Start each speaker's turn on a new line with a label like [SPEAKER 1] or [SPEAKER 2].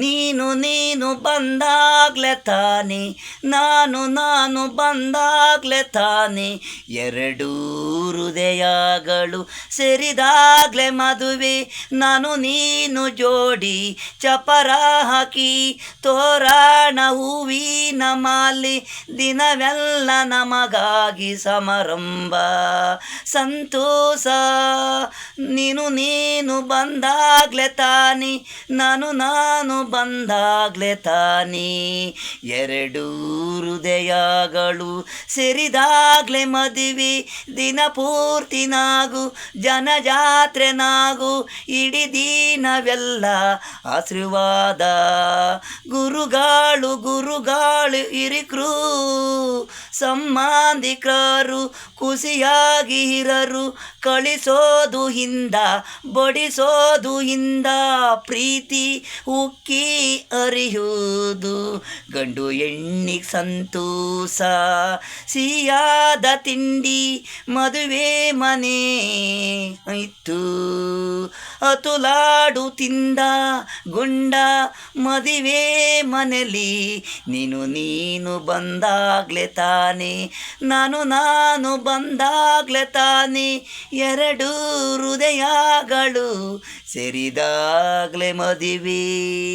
[SPEAKER 1] ನೀನು ಬಂದಾಗ್ಲೆ ತಾನೆ, ನಾನು ಬಂದಾಗ್ಲೆ ತಾನೆ, ಎರಡೂ ಹೃದಯಗಳು ಸೇರಿದಾಗ್ಲೆ ಮದುವೆ. ನಾನು ನೀನು ಜೋಡಿ ಚಪರ ಹಾಕಿ ತೋರಣ ಹೂವಿನ ಮಾಲೆ, ದಿನವೆಲ್ಲ ನಮಗಾಗಿ ಸಮಾರಂಭ ಸಂತೋಷ. ನೀನು ಬಂದಾಗ್ಲೆ ತಾನೆ, ನಾನು ಬಂದಾಗ್ಲೆ ತಾನೆ, ಎರಡೂ ಹೃದಯಗಳು ಸೇರಿದಾಗ್ಲೆ ಮದುವೆ. ದಿನ ಪೂರ್ತಿ ನಾಗು ಜನಜಾತ್ರೆ ನಾಗು, ಇಡೀ ದಿನವೆಲ್ಲ ಆಶೀರ್ವಾದ. ಗುರುಗಳು ಹಿರಿಕರು ಸಂಬಂಧಿಕರು ಖುಷಿಯಾಗಿ ಇರರು, ಕಳಿಸೋದು ಹಿಂದ ಬಡಿಸೋದು ಹಿಂದ, ಪ್ರೀತಿ ಉಕ್ಕಿ ಹರಿಯುವುದು ಗಂಡು ಹೆಣ್ಣಿಗೆ ಸಂತೋಷ. ಸಿಹಿಯಾದ ತಿಂಡಿ ಮದುವೆ ಮನೆ ಇತ್ತು, ಅತುಲಾಡು ತಿಂದ ಗುಂಡ ಮದುವೆ ಮನೆಯಲ್ಲಿ. ನೀನು ಬಂದಾಗ್ಲೆ ತಾನೆ, ನಾನು ಬಂದಾಗ್ಲೆ ತಾನೆ, ಎರಡು ಹೃದಯಗಳು ಸೇರಿದಾಗ್ಲೆ ಮದುವೆ.